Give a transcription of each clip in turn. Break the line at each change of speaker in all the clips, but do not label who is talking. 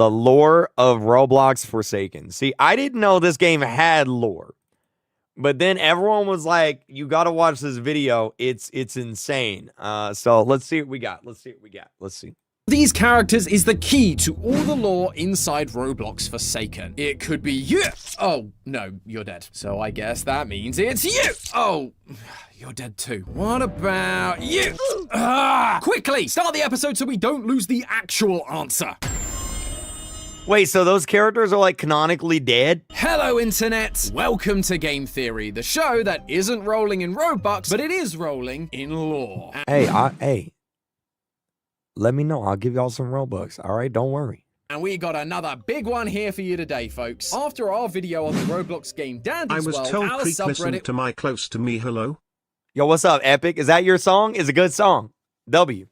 The lore of Roblox Forsaken. See, I didn't know this game had lore. But then everyone was like, you got to watch this video. It's insane. So let's see what we got. Let's see.
These characters is the key to all the lore inside Roblox Forsaken. It could be you. Oh, no, you're dead. So I guess that means it's you. Oh, you're dead too. What about you? Quickly, start the episode so we don't lose the actual answer.
Wait, so those characters are like canonically dead?
Hello, Internet. Welcome to Game Theory, the show that isn't rolling in Robux, but it is rolling in lore.
Hey, let me know. I'll give y'all some Robux. All right, don't worry.
And we got another big one here for you today, folks. After our video on the Roblox game Dandy's World,
I was told
our
Kreek listened
subreddit...
to my Close to Me hello.
Yo, what's up, Epic? Is that your song? It's a good song. W.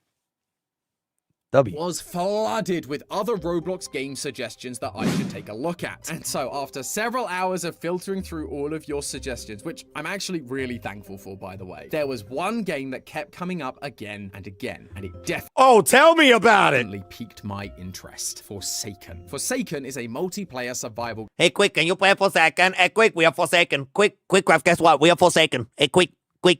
was flooded with other Roblox game suggestions that I should take a look at. And so after several hours of filtering through all of your suggestions, which I'm actually really thankful for, by the way, there was one game that kept coming up again and again, and it definitely
tell me about it.
piqued my interest. Forsaken. Forsaken is a multiplayer survival.
Hey, quick, can you play Forsaken? Hey, quick, we are Forsaken. Quick, KreekCraft, guess what? We are Forsaken. Hey, quick,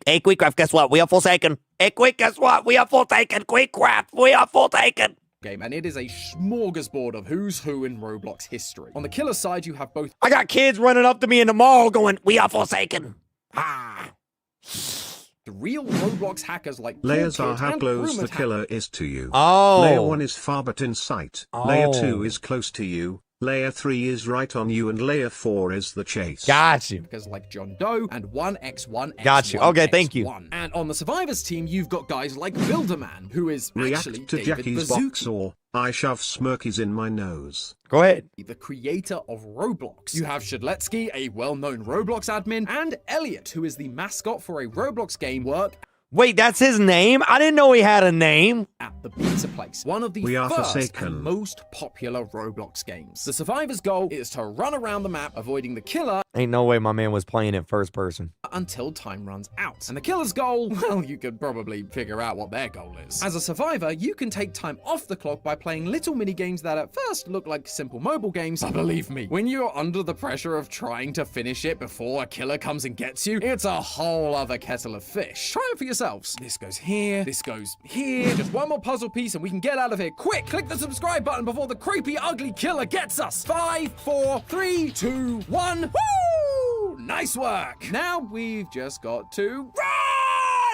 hey, KreekCraft, guess what? We are Forsaken. Hey, quick, guess what? We are Forsaken. KreekCraft, we are Forsaken.
Game, and it is a smorgasbord of who's who in Roblox history. On the killer side, you have both.
I got kids running up to me in the mall going, we are Forsaken.
The real Roblox hackers like
Layers are how
and
close the
rumored
killer is to you.
Oh.
Layer 1 is far but in sight. Layer 2 is close to you. Layer 3 is right on you, and Layer 4 is the chase.
Got you.
hackers like John Doe and 1x1x1.
Got you. Okay, thank you.
And on the survivors team, you've got guys like Builderman, who is actually
React to
David
Jackie's
Bazooki,
box, or I shove Smirkies in my nose.
Go ahead.
the creator of Roblox. You have Shadletsky, a well-known Roblox admin, and Elliot, who is the mascot for a Roblox game work
Wait, that's his name? I didn't know he had a name.
at the pizza place, one of the
We are
first
Forsaken.
and most popular Roblox games. The survivor's goal is to run around the map, avoiding the killer
Ain't no way my man was playing it first person.
until time runs out. And the killer's goal, well, you could probably figure out what their goal is. As a survivor, you can take time off the clock by playing little mini games that at first look like simple mobile games, but believe me, when you're under the pressure of trying to finish it before a killer comes and gets you, it's a whole other kettle of fish. Try it for yourselves. This goes here, this goes here. Just one more puzzle piece and we can get out of here. Quick, click the subscribe button before the creepy, ugly killer gets us. 5, 4, 3, 2, 1. Woo! Nice work. Now we've just got to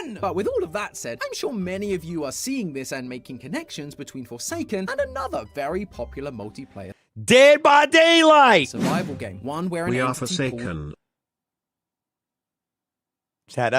run! But with all of that said, I'm sure many of you are seeing this and making connections between Forsaken and another very popular multiplayer
Dead by Daylight.
survival game. One where an
We are
entity called
Forsaken.
Chat,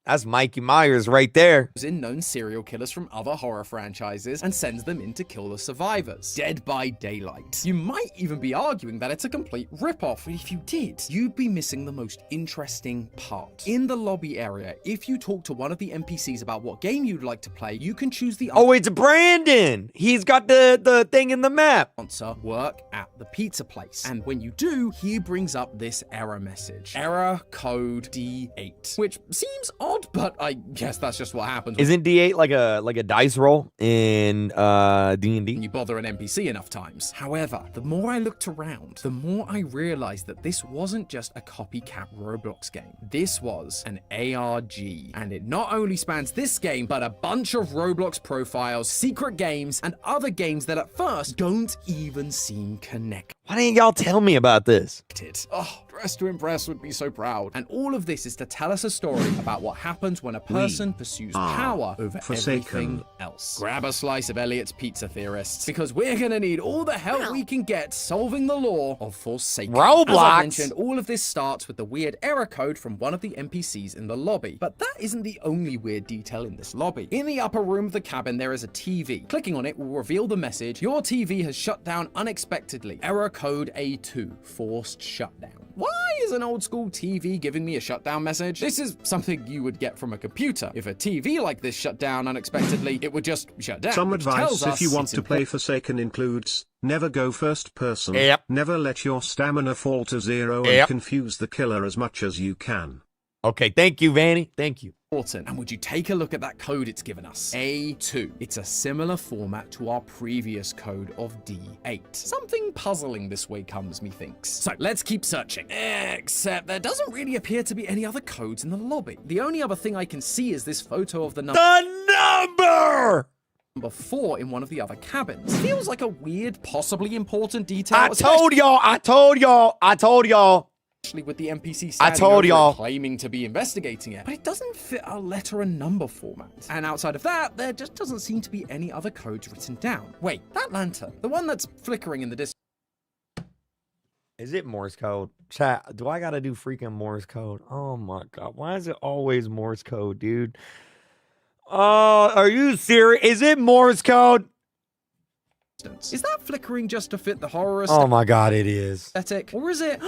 that's Mikey Myers right there.
in known serial killers from other horror franchises and sends them in to kill the survivors. Dead by Daylight. You might even be arguing that it's a complete ripoff, but if you did, you'd be missing the most interesting part. In the lobby area, if you talk to one of the NPCs about what game you'd like to play, you can choose the
Oh, it's Brandon. He's got the thing in the map.
answer, work at the pizza place. And when you do, he brings up this error message. Error code D8, which seems odd, but I guess that's just what happens
Isn't D8 like a dice roll in
when
D&D?
you bother an NPC enough times. However, the more I looked around, the more I realized that this wasn't just a copycat Roblox game. This was an ARG, and it not only spans this game, but a bunch of Roblox profiles, secret games, and other games that at first don't even seem connected.
Why didn't y'all tell me about this?
Oh, Dress to Impress would be so proud. And all of this is to tell us a story about what happens when a person pursues
are
power over
Forsaken.
everything else. Grab a slice of Elliot's Pizza Theorists, because we're gonna need all the help we can get solving the law of Forsaken.
Roblox?
As I mentioned, all of this starts with the weird error code from one of the NPCs in the lobby. But that isn't the only weird detail in this lobby. In the upper room of the cabin, there is a TV. Clicking on it will reveal the message, your TV has shut down unexpectedly. Error code A2, forced shutdown. Why is an old school TV giving me a shutdown message? This is something you would get from a computer. If a TV like this shut down unexpectedly, it would just shut down.
Some
which
advice
tells
if
us
you want
it's
to play Forsaken includes, never go first person,
Yep.
never let your stamina fall to 0 and
Yep.
confuse the killer as much as you can.
Okay, thank you, Vanny. Thank you.
important. And would you take a look at that code it's given us? A2. It's a similar format to our previous code of D8. Something puzzling this way comes, methinks. So let's keep searching. Except there doesn't really appear to be any other codes in the lobby. The only other thing I can see is this photo of the
number
4 in one of the other cabins. Feels like a weird, possibly important detail.
I told y'all.
Especially with the NPC
I told y'all
claiming to be investigating it, but it doesn't fit our letter and number format. And outside of that, there just doesn't seem to be any other codes written down. Wait, that lantern, the one that's flickering in the distance.
Is it Morse code? Chat, do I gotta do freaking Morse code? Oh my god, why is it always Morse code, dude? Are you serious? Is it Morse code?
Is that flickering just to fit the horror
Oh my god, it is.
aesthetic? Or is it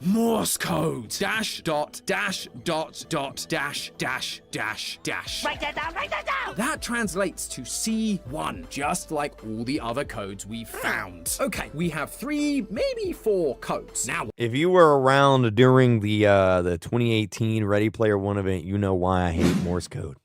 Morse code? Dash dot dash dot dot dash dash dash dash. Write that down, write that down! That translates to C1, just like all the other codes we've found. Okay, we have 3, maybe 4 codes. Now,
If you were around during the 2018 Ready Player One event, you know why I hate Morse code.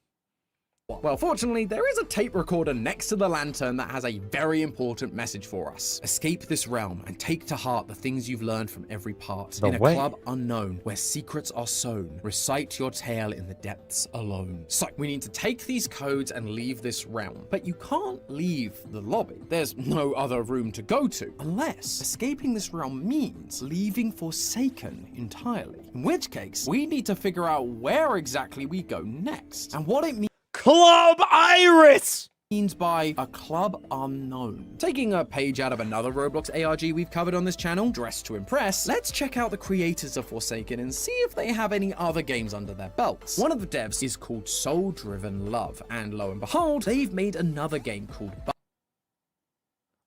well, fortunately, there is a tape recorder next to the lantern that has a very important message for us. Escape this realm and take to heart the things you've learned from every part. In a club unknown, where secrets are sown, recite your tale in the depths alone. So, we need to take these codes and leave this realm. But you can't leave the lobby. There's no other room to go to, unless escaping this realm means leaving Forsaken entirely. In which case, we need to figure out where exactly we go next, and what it means
Club Iris!
by a club unknown. Taking a page out of another Roblox ARG we've covered on this channel, Dressed to Impress, let's check out the creators of Forsaken and see if they have any other games under their belts. One of the devs is called Soul Driven Love, and lo and behold, they've made another game called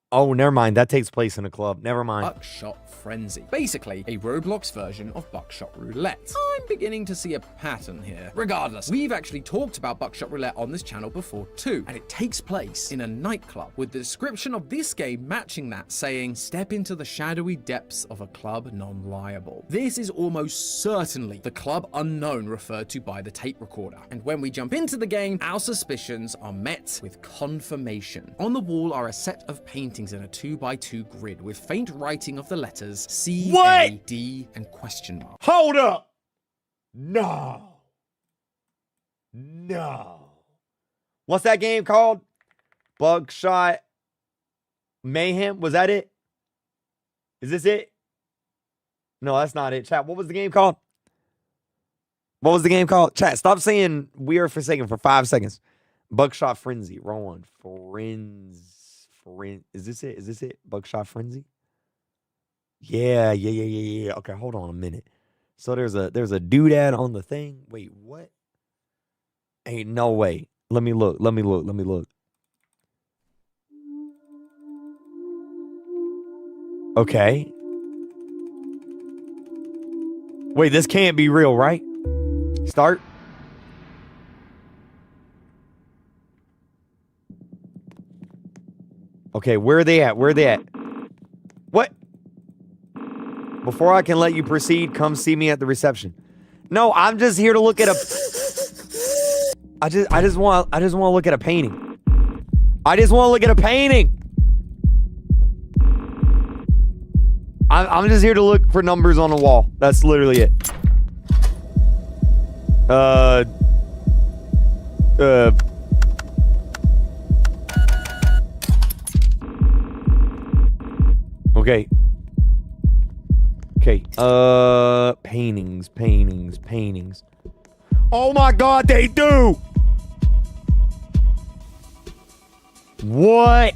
Oh, never mind. That takes place in a club. Never mind.
Buckshot Frenzy. Basically, a Roblox version of Buckshot Roulette. I'm beginning to see a pattern here. Regardless, we've actually talked about Buckshot Roulette on this channel before too, and it takes place in a nightclub, with the description of this game matching that, saying, step into the shadowy depths of a club non-liable. This is almost certainly the club unknown referred to by the tape recorder. And when we jump into the game, our suspicions are met with confirmation. On the wall are a set of paintings in a 2x2 grid with faint writing of the letters C, A, D, and question mark.
Hold up! No. What's that game called? Buckshot Mayhem? Was that it? Is this it? No, that's not it. Chat, what was the game called? What was the game called? Chat, stop saying We Are Forsaken for 5 seconds. Buckshot Frenzy. Wrong one. Is this it? Is this it? Buckshot Frenzy? Yeah. Okay, hold on a minute. So there's a doodad on the thing. Wait, what? Ain't no way. Let me look. Okay. Wait, this can't be real, right? Start. Okay, where are they at? What? Before I can let you proceed, come see me at the reception. No, I'm just here to look at a... I just want to look at a painting. I'm just here to look for numbers on the wall. That's literally it. Okay. Paintings. Oh my god, they do! What?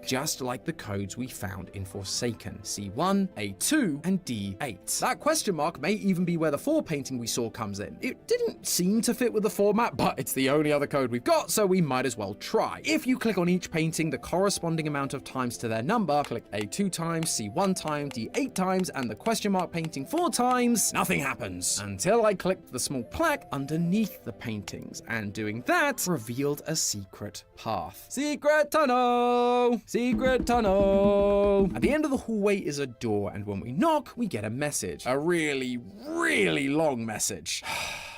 Just like the codes we found in Forsaken, C1, A2, and D8. That question mark may even be where the 4 painting we saw comes in. It didn't seem to fit with the format, but it's the only other code we've got, so we might as well try. If you click on each painting the corresponding amount of times to their number, click A2 times, C1 times, D8 times, and the question mark painting 4 times, nothing happens. Until I clicked the small plaque underneath the paintings, and doing that revealed a secret path. Secret tunnel! Secret tunnel. At the end of the hallway is a door, and when we knock, we get a message. A really, really long message.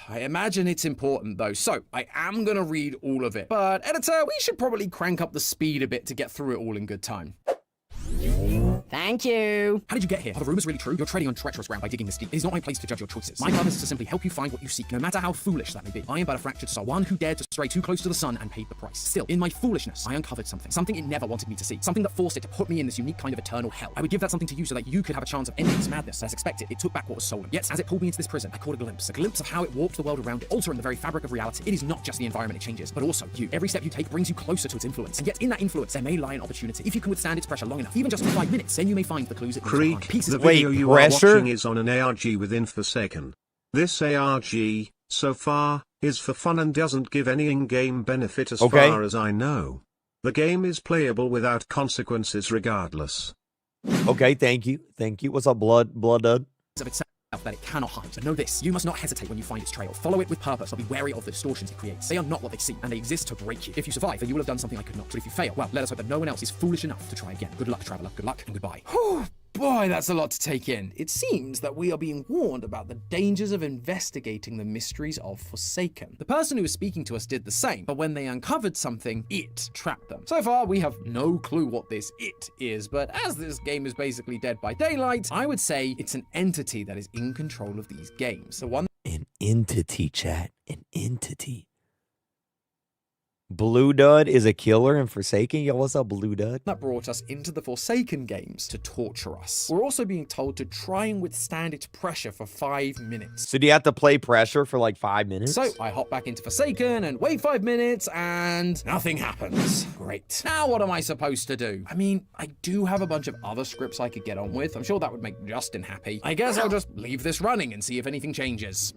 I imagine it's important though, so I am gonna read all of it. But editor, we should probably crank up the speed a bit to get through it all in good time.
Thank you.
How did you get here? Are the rumors really true? You're treading on treacherous ground by digging this deep. It is not my place to judge your choices. My purpose is to simply help you find what you seek, no matter how foolish that may be. I am but a fractured soul, one who dared to stray too close to the sun and paid the price. Still, in my foolishness, I uncovered something it never wanted me to see, something that forced it to put me in this unique kind of eternal hell. I would give that something to you so that you could have a chance of ending this madness. As expected, it took back what was stolen. Yet, as it pulled me into this prison, I caught a glimpse of how it warped the world around it, altering the very fabric of reality. It is not just the environment it changes, but also you. Every step you take brings you closer to its influence, and yet in that influence, there may lie an opportunity. If you can withstand its pressure long enough, even just for 5 minutes, then you may find the clues it
Kreek, the
Wait,
video you
pressure?
are watching is on an ARG within Forsaken. This ARG, so far, is for fun and doesn't give any in-game benefit as far as I know. The game is playable without consequences regardless.
Okay, thank you. Thank you. What's up, blood dud?
Of itself that it cannot hide. So know this, you must not hesitate when you find its trail. Follow it with purpose, but be wary of the distortions it creates. They are not what they seem, and they exist to break you. If you survive, then you will have done something I could not. But if you fail, well, let us hope that no one else is foolish enough to try again. Good luck, traveler. Good luck and goodbye. Whew. Boy, that's a lot to take in. It seems that we are being warned about the dangers of investigating the mysteries of Forsaken. The person who was speaking to us did the same, but when they uncovered something, it trapped them. So far, we have no clue what this it is, but as this game is basically Dead by Daylight, I would say it's an entity that is in control of these games. The one
An entity, chat. An entity. Blue Dud is a killer in Forsaken. Yo, what's up, Blue Dud?
that brought us into the Forsaken games to torture us. We're also being told to try and withstand its pressure for 5 minutes.
So do you have to play pressure for like 5 minutes?
So I hop back into Forsaken and wait 5 minutes and nothing happens. Great. Now what am I supposed to do? I mean, I do have a bunch of other scripts I could get on with. I'm sure that would make Justin happy. I guess I'll just leave this running and see if anything changes.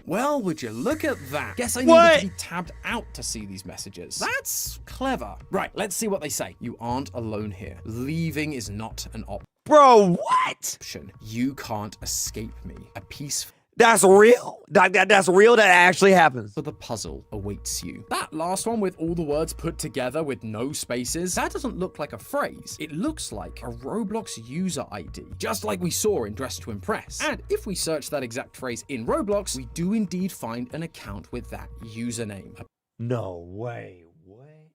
Well, would you look at that? Guess I needed to be tabbed out to see these messages. That's clever. Right, let's see what they say. You aren't alone here. Leaving is not an
Bro, what?
option. You can't escape me. A piece
That's real? That's real? That actually happens?
for the puzzle awaits you. That last one with all the words put together with no spaces, that doesn't look like a phrase. It looks like a Roblox user ID, just like we saw in Dress to Impress. And if we search that exact phrase in Roblox, we do indeed find an account with that username.
No way. What?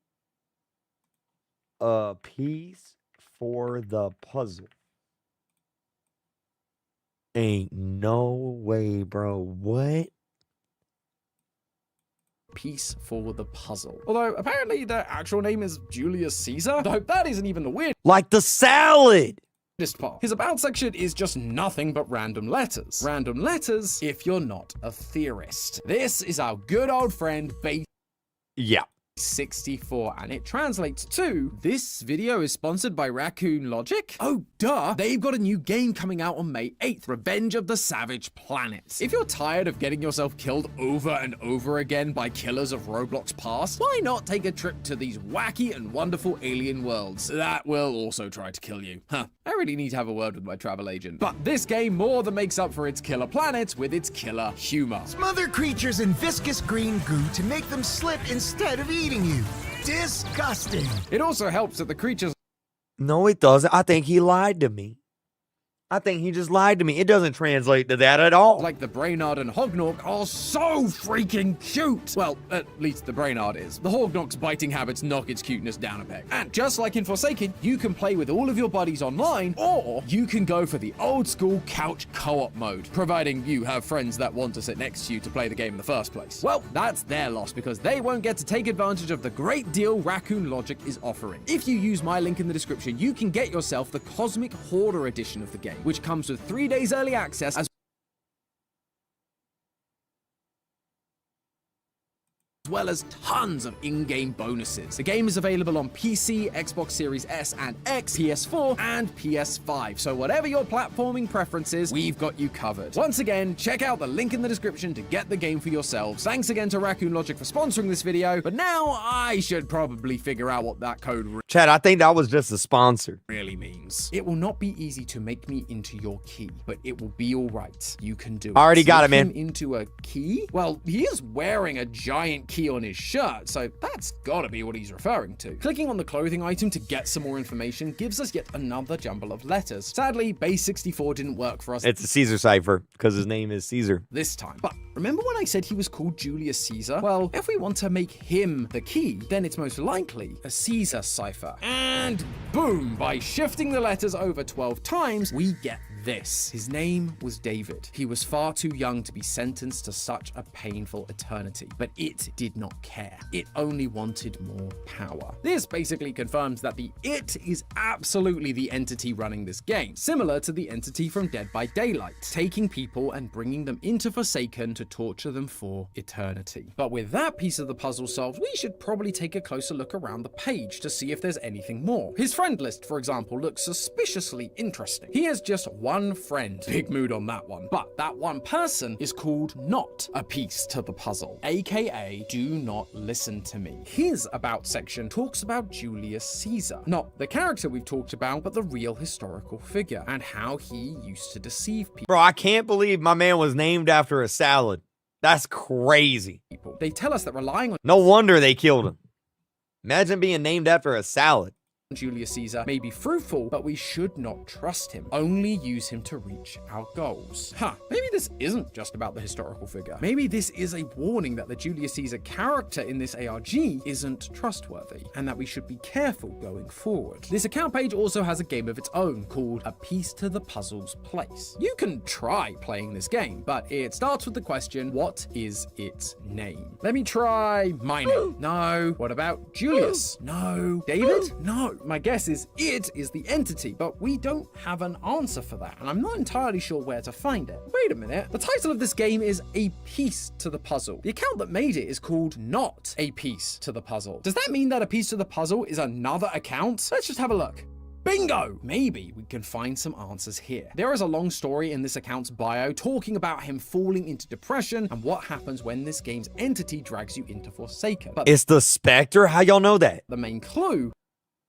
A piece for the puzzle. Ain't no way, bro. What?
Piece for the puzzle. Although apparently their actual name is Julius Caesar. Though that isn't even the weirdest
Like the salad.
part. His about section is just nothing but random letters. Random letters if you're not a theorist. This is our good old friend Base
Yeah.
64, and it translates to, this video is sponsored by Raccoon Logic. Oh duh, they've got a new game coming out on May 8th, Revenge of the Savage Planet. If you're tired of getting yourself killed over and over again by killers of Roblox past, why not take a trip to these wacky and wonderful alien worlds that will also try to kill you? Huh, I really need to have a word with my travel agent. But this game more than makes up for its killer planet with its killer humor.
Smother creatures in viscous green goo to make them slip instead of eating you. Disgusting.
It also helps that the creatures
No, it doesn't. I think he lied to me. I think he just lied to me. It doesn't translate to that at all.
like the Brainard and Hognork are so freaking cute. Well, at least the Brainard is. The Hognork's biting habits knock its cuteness down a peg. And just like in Forsaken, you can play with all of your buddies online, or you can go for the old school couch co-op mode, providing you have friends that want to sit next to you to play the game in the first place. Well, that's their loss because they won't get to take advantage of the great deal Raccoon Logic is offering. If you use my link in the description, you can get yourself the Cosmic Hoarder edition of the game, which comes with 3 days early access as well as tons of in-game bonuses. The game is available on PC, Xbox Series S and X, PS4, and PS5. So whatever your platforming preference is, we've got you covered. Once again, check out the link in the description to get the game for yourselves. Thanks again to Raccoon Logic for sponsoring this video, but now I should probably figure out what that code
Chad, I think that was just a sponsor.
really means. It will not be easy to make me into your key, but it will be all right. You can do it.
I already got it,
Make
man.
him into a key? Well, he is wearing a giant key key on his shirt, so that's gotta be what he's referring to. Clicking on the clothing item to get some more information gives us yet another jumble of letters. Sadly, base 64 didn't work for us.
It's a Caesar cipher because his name is Caesar.
This time. But remember when I said he was called Julius Caesar? Well, if we want to make him the key, then it's most likely a Caesar cipher. And boom! By shifting the letters over 12 times, we get this. His name was David. He was far too young to be sentenced to such a painful eternity, but it did not care. It only wanted more power. This basically confirms that the It is absolutely the entity running this game, similar to the entity from Dead by Daylight, taking people and bringing them into Forsaken to torture them for eternity. But with that piece of the puzzle solved, we should probably take a closer look around the page to see if there's anything more. His friend list, for example, looks suspiciously interesting. He has just one friend. Big mood on that one. But that one person is called Not a Piece to the Puzzle, aka Do Not Listen to Me. His About section talks about Julius Caesar, not the character we've talked about, but the real historical figure, and how he used to deceive people.
Bro, I can't believe my man was named after a salad. That's crazy.
They tell us that relying on
No wonder they killed him. Imagine being named after a salad.
Julius Caesar may be fruitful, but we should not trust him. Only use him to reach our goals. Maybe this isn't just about the historical figure. Maybe this is a warning that the Julius Caesar character in this ARG isn't trustworthy, and that we should be careful going forward. This account page also has a game of its own called A Piece to the Puzzle's Place. You can try playing this game, but it starts with the question, what is its name? Let me try my name. No. What about Julius? No. David? No. My guess is it is the entity, but we don't have an answer for that, and I'm not entirely sure where to find it. Wait a minute. The title of this game is A Piece to the Puzzle. The account that made it is called Not a Piece to the Puzzle. Does that mean that A Piece to the Puzzle is another account? Let's just have a look. Bingo! Maybe we can find some answers here. There is a long story in this account's bio talking about him falling into depression and what happens when this game's entity drags you into Forsaken. But
It's the Spectre? How y'all know that?
the main clue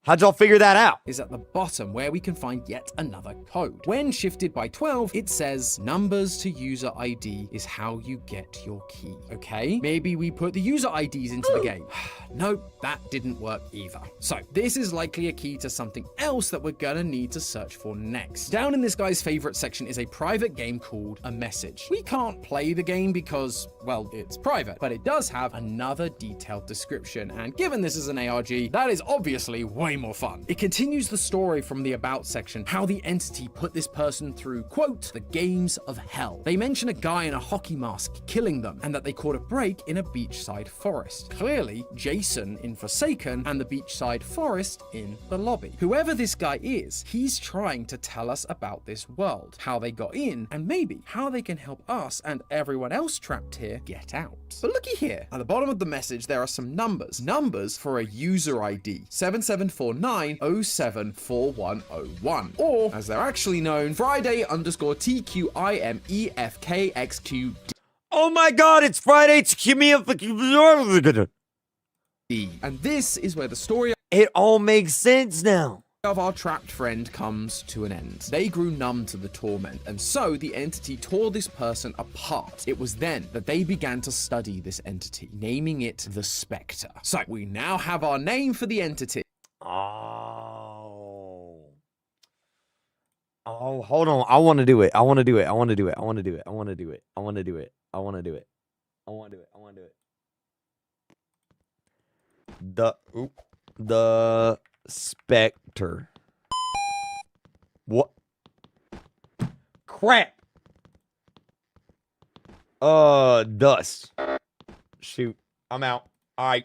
How'd y'all figure that out?
is at the bottom, where we can find yet another code. When shifted by 12, it says numbers to user ID is how you get your key. Okay, maybe we put the user IDs into the game. Nope, that didn't work either. So this is likely a key to something else that we're gonna need to search for next. Down in this guy's favorite section is a private game called A Message. We can't play the game because, well, it's private, but it does have another detailed description, and given this is an ARG, that is obviously way more fun. It continues the story from the About section, how the entity put this person through, quote, the games of hell. They mention a guy in a hockey mask killing them, and that they caught a break in a beachside forest. Clearly, Jason in Forsaken and the beachside forest in the lobby. Whoever this guy is, he's trying to tell us about this world, how they got in, and maybe how they can help us and everyone else trapped here get out. But looky here, at the bottom of the message there are some numbers. Numbers for a user ID, 7749074101, or as they're actually known, Friday_TQIMEFKXQD.
Oh my god, it's Friday.
And this is where the story
It all makes sense now.
of our trapped friend comes to an end. They grew numb to the torment, and so the entity tore this person apart. It was then that they began to study this entity, naming it the Spectre. So we now have our name for the entity.
Oh, hold on. I want to do it. I want to do it. I want to do it. I want to do it. I want to do it. I want to do it. I want to do it. I want to do it. I want to do it. The Spectre. What? Crap. Dust. Shoot. I'm out. All right.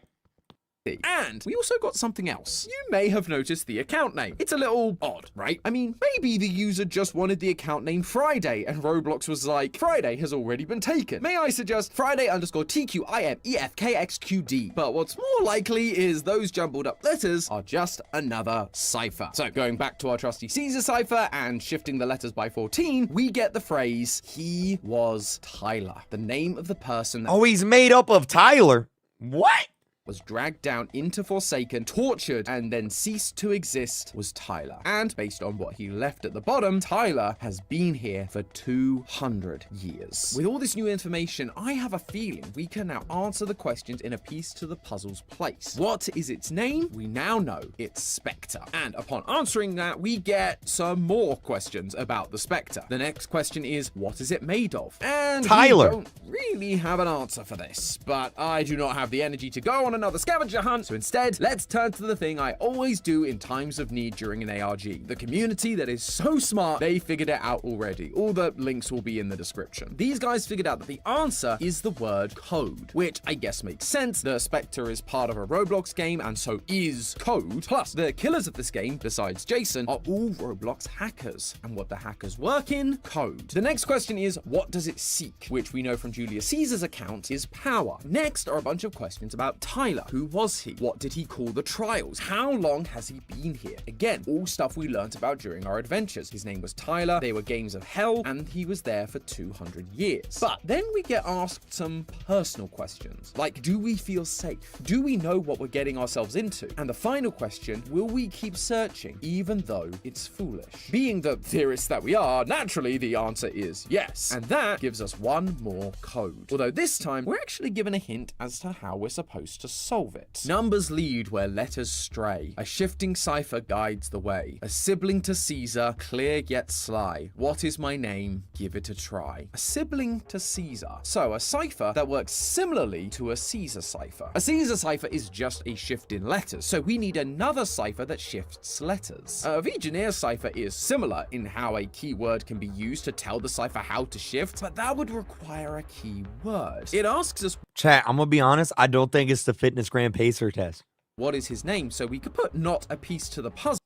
And we also got something else. You may have noticed the account name. It's a little odd, right? I mean, maybe the user just wanted the account name Friday, and Roblox was like, Friday has already been taken. May I suggest Friday_TQIMEFKXQD? But what's more likely is those jumbled up letters are just another cipher. So going back to our trusty Caesar cipher and shifting the letters by 14, we get the phrase, he was Tyler, the name of the person that
Oh, he's made up of Tyler. What?
was dragged down into Forsaken, tortured, and then ceased to exist was Tyler. And based on what he left at the bottom, Tyler has been here for 200 years. With all this new information, I have a feeling we can now answer the questions in a piece to the puzzle's place. What is its name? We now know it's Spectre. And upon answering that, we get some more questions about the Spectre. The next question is, what is it made of? And
Tyler.
we don't really have an answer for this, but I do not have the energy to go on another scavenger hunt, so instead, let's turn to the thing I always do in times of need during an ARG. The community that is so smart, they figured it out already. All the links will be in the description. These guys figured out that the answer is the word code, which I guess makes sense. The Spectre is part of a Roblox game, and so is code. Plus, the killers of this game, besides Jason, are all Roblox hackers. And what the hackers work in? Code. The next question is, what does it seek? Which we know from Julius Caesar's account is power. Next are a bunch of questions about Tyler. Who was he? What did he call the trials? How long has he been here? Again, all stuff we learnt about during our adventures. His name was Tyler, they were games of hell, and he was there for 200 years. But then we get asked some personal questions, like, do we feel safe? Do we know what we're getting ourselves into? And the final question, will we keep searching, even though it's foolish? Being the theorists that we are, naturally the answer is yes. And that gives us one more code. Although this time, we're actually given a hint as to how we're supposed to solve it. Numbers lead where letters stray. A shifting cipher guides the way. A sibling to Caesar, clear yet sly. What is my name? Give it a try. A sibling to Caesar. So a cipher that works similarly to a Caesar cipher. A Caesar cipher is just a shift in letters, so we need another cipher that shifts letters. A Vigenère cipher is similar in how a keyword can be used to tell the cipher how to shift, but that would require a keyword. It asks us,
Chat, I'm gonna be honest, I don't think it's the fitness grand pacer test.
what is his name? So we could put not a piece to the puzzle,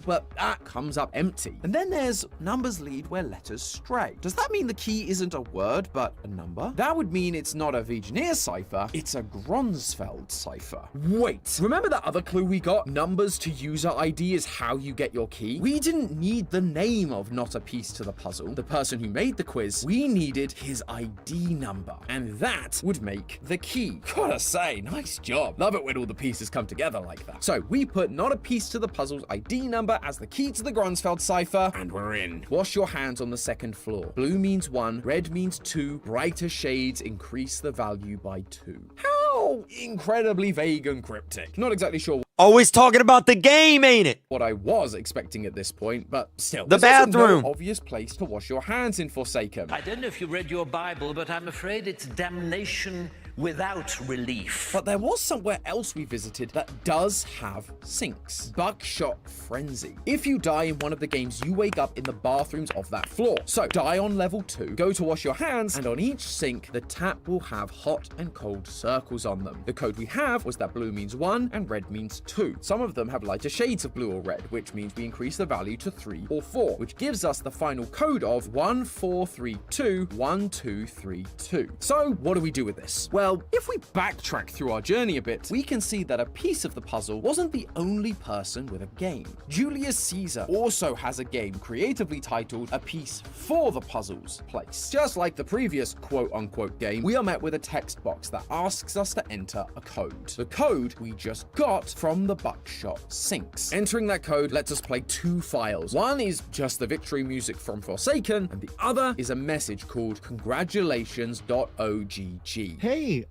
but that comes up empty. And then there's numbers lead where letters stray. Does that mean the key isn't a word, but a number? That would mean it's not a Vigenère cipher, it's a Gronsfeld cipher. Wait, remember that other clue we got? Numbers to user ID is how you get your key? We didn't need the name of not a piece to the puzzle, the person who made the quiz. We needed his ID number, and that would make the key. Gotta say, nice job. Love it when all the pieces come together like that. So we put not a piece to the puzzle's ID number as the key to the Gronsfeld cipher, and we're in. Wash your hands on the second floor. Blue means 1, red means 2, brighter shades increase the value by 2. How incredibly vague and cryptic. Not exactly sure
Always talking about the game, ain't it?
what I was expecting at this point, but still.
The
there's also
bathroom.
no obvious place to wash your hands in Forsaken.
I don't know if you read your Bible, but I'm afraid it's damnation without relief.
But there was somewhere else we visited that does have sinks. Buckshot Frenzy. If you die in one of the games, you wake up in the bathrooms of that floor. So die on level 2, go to wash your hands, and on each sink, the tap will have hot and cold circles on them. The code we have was that blue means 1 and red means 2. Some of them have lighter shades of blue or red, which means we increase the value to 3 or 4, which gives us the final code of 14321232. So what do we do with this? Well, if we backtrack through our journey a bit, we can see that a piece of the puzzle wasn't the only person with a game. Julius Caesar also has a game creatively titled A Piece for the Puzzle's Place. Just like the previous quote-unquote game, we are met with a text box that asks us to enter a code. The code we just got from the Buckshot sinks. Entering that code lets us play 2 files. One is just the victory music from Forsaken, and the other is a message called congratulations.ogg.
Hey,
Wait,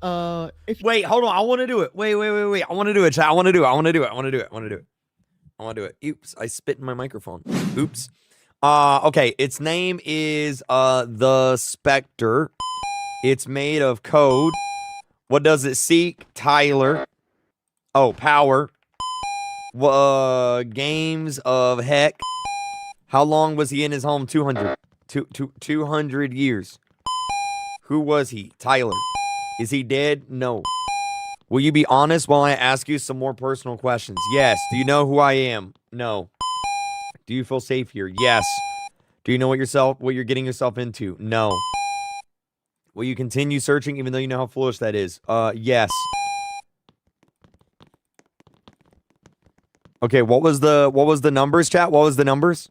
hold on. I want to do it. Wait. I want to do it, chat. I want to do it. Oops, I spit in my microphone. Oops. Okay, its name is the Spectre. It's made of code. What does it seek? Tyler. Oh, power. Games of heck. How long was he in his home? 200 years. Who was he? Tyler. Is he dead? No. Will you be honest while I ask you some more personal questions? Yes. Do you know who I am? No. Do you feel safe here? Yes. Do you know what you're getting yourself into? No. Will you continue searching even though you know how foolish that is? Yes. Okay, what was the numbers, chat? What was the numbers?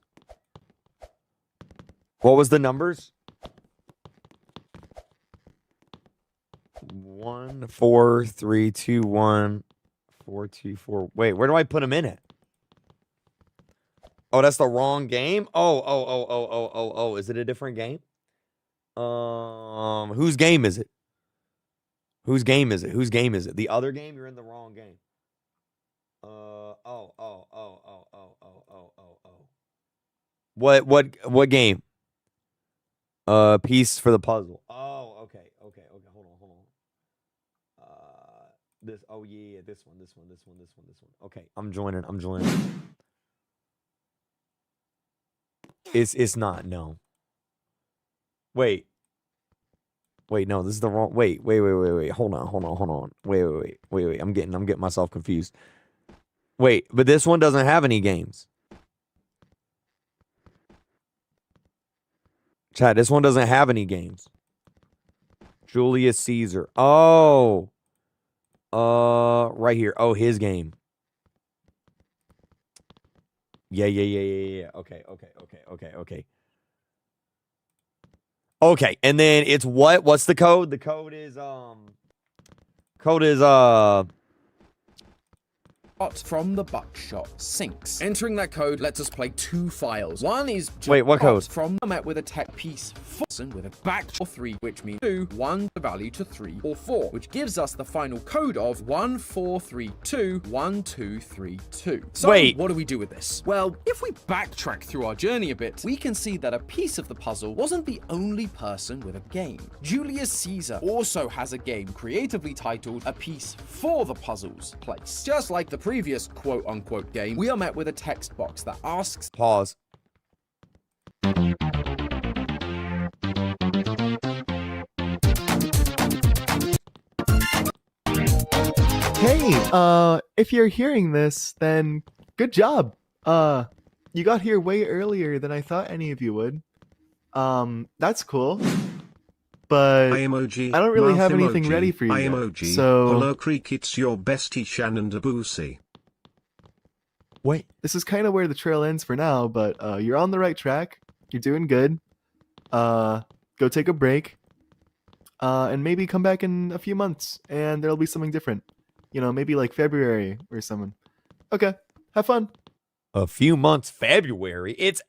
1, 4, 3, 2, 1, 4, 2, 4. Wait, where do I put him in it? Oh, that's the wrong game? Oh. Is it a different game? Whose game is it? Whose game is it? Whose game is it? The other game? You're in the wrong game. What game? Piece for the puzzle. Oh, okay. Hold on. This. Oh yeah, this one. Okay, I'm joining. It's not. No. Wait, no, this is the wrong. Wait. Hold on. Wait. I'm getting myself confused. Wait, but this one doesn't have any games. Chat, this one doesn't have any games. Julius Caesar. Oh. Right here. Oh, his game. Yeah. Okay. Okay, and then it's what? What's the code? The code is
from the buckshot sinks. Entering that code lets us play 2 files. One is
wait, what code?
From met with a tech piece 4 with a back or 3, which means 2, 1 the value to 3 or 4, which gives us the final code of 1432 1232. So
wait,
what do we do with this? Well, if we backtrack through our journey a bit, we can see that a piece of the puzzle wasn't the only person with a game. Julius Caesar also has a game creatively titled A Piece for the Puzzle's Place. Just like the previous quote-unquote game, we are met with a text box that asks...
Pause.
Hey, if you're hearing this, then good job. You got here way earlier than I thought any of you would. That's cool. But I don't really have anything ready for you yet. So
hello Kreek, it's your bestie Shannon Debussy.
Wait, this is kind of where the trail ends for now, but you're on the right track. You're doing good. Go take a break. And maybe come back in a few months and there'll be something different. You know, maybe like February or something. Okay, have fun.
A few months, February. It's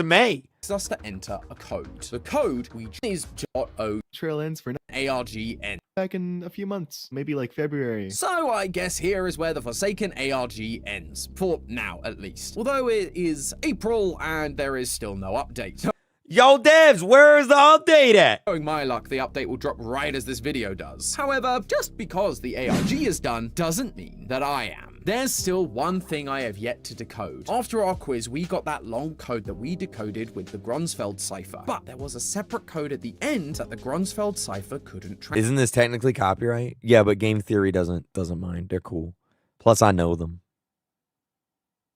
May.
Us to enter a code. The code we is .o
trail ends for
ARGN.
Back in a few months, maybe like February.
So I guess here is where the Forsaken ARG ends. For now, at least. Although it is April and there is still no update.
Yo, devs, where is the update at?
Knowing my luck, the update will drop right as this video does. However, just because the ARG is done doesn't mean that I am. There's still one thing I have yet to decode. After our quiz, we got that long code that we decoded with the Gronsfeld cipher. But there was a separate code at the end that the Gronsfeld cipher couldn't translate.
Isn't this technically copyright? Yeah, but Game Theory doesn't mind. They're cool. Plus, I know them.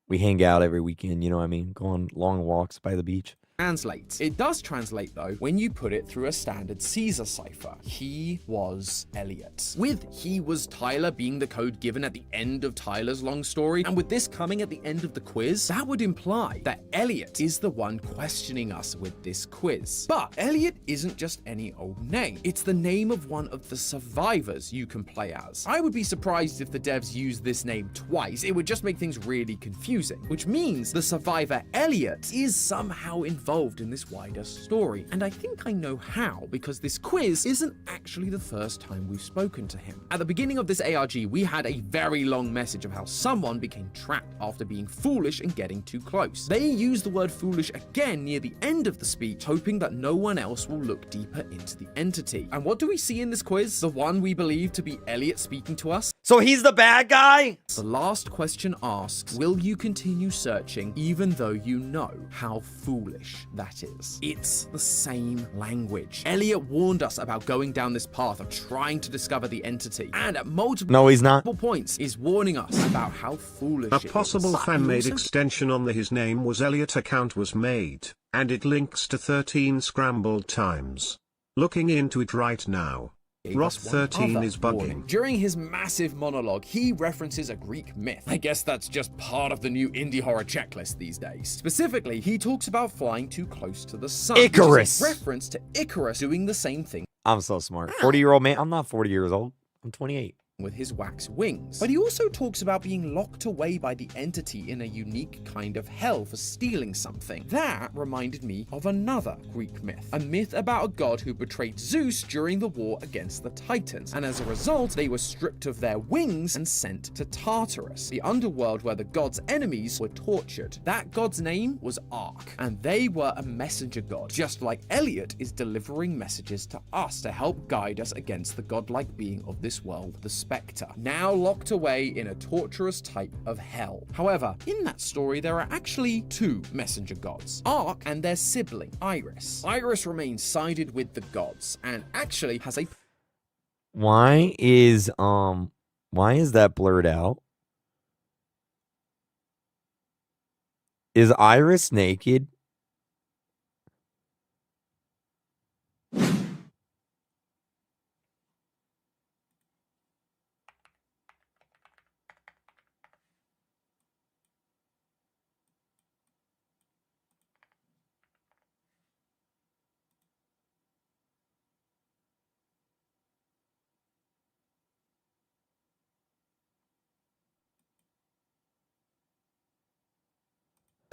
We hang out every weekend, you know what I mean? Go on long walks by the beach.
Translates. It does translate though when you put it through a standard Caesar cipher. He was Elliot. With he was Tyler being the code given at the end of Tyler's long story, and with this coming at the end of the quiz, that would imply that Elliot is the one questioning us with this quiz. But Elliot isn't just any old name. It's the name of one of the survivors you can play as. I would be surprised if the devs used this name twice. It would just make things really confusing, which means the survivor Elliot is somehow involved in this wider story. And I think I know how, because this quiz isn't actually the first time we've spoken to him. At the beginning of this ARG, we had a very long message of how someone became trapped after being foolish and getting too close. They use the word foolish again near the end of the speech, hoping that no one else will look deeper into the entity. And what do we see in this quiz? The one we believe to be Elliot speaking to us?
So he's the bad guy?
The last question asks, will you continue searching even though you know how foolish that is? It's the same language. Elliot warned us about going down this path of trying to discover the entity, and at multiple
he's not.
points is warning us about how foolish
a possible fan-made extension on the his name was Elliot account was made, and it links to 13 scrambled times. Looking into it right now. Roth 13 is bugging.
Warning. During his massive monologue, he references a Greek myth. I guess that's just part of the new indie horror checklist these days. Specifically, he talks about flying too close to the sun.
Icarus!
Which is a reference to Icarus doing the same thing.
I'm so smart. 40-year-old man. I'm not 40 years old. I'm 28.
With his wax wings. But he also talks about being locked away by the entity in a unique kind of hell for stealing something. That reminded me of another Greek myth. A myth about a god who betrayed Zeus during the war against the Titans, and as a result, they were stripped of their wings and sent to Tartarus, the underworld where the god's enemies were tortured. That god's name was Ark, and they were a messenger god, just like Elliot is delivering messages to us to help guide us against the godlike being of this world, the Spectre, now locked away in a torturous type of hell. However, in that story, there are actually two messenger gods, Ark and their sibling, Iris. Iris remains sided with the gods and actually has a...
Why is that blurred out? Is Iris naked?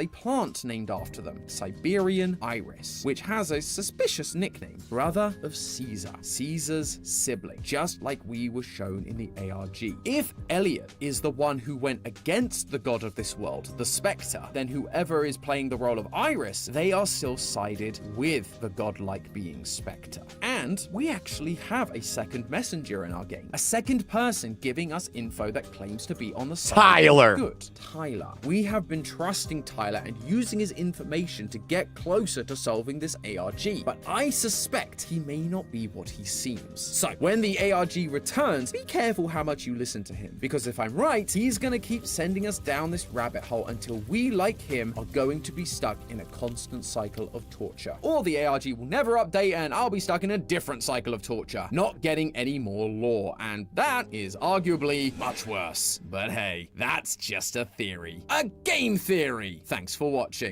a plant named after them, Siberian iris, which has a suspicious nickname, brother of Caesar, Caesar's sibling, just like we were shown in the ARG. If Elliot is the one who went against the god of this world, the Spectre, then whoever is playing the role of Iris, they are still sided with the godlike being Spectre. And we actually have a second messenger in our game, a second person giving us info that claims to be on the side
Tyler.
of good. Tyler. We have been trusting Tyler and using his information to get closer to solving this ARG, but I suspect he may not be what he seems. So when the ARG returns, be careful how much you listen to him, because if I'm right, he's gonna keep sending us down this rabbit hole until we, like him, are going to be stuck in a constant cycle of torture. Or the ARG will never update and I'll be stuck in a different cycle of torture, not getting any more lore, and that is arguably much worse. But hey, that's just a theory. A game theory! Thanks for watching.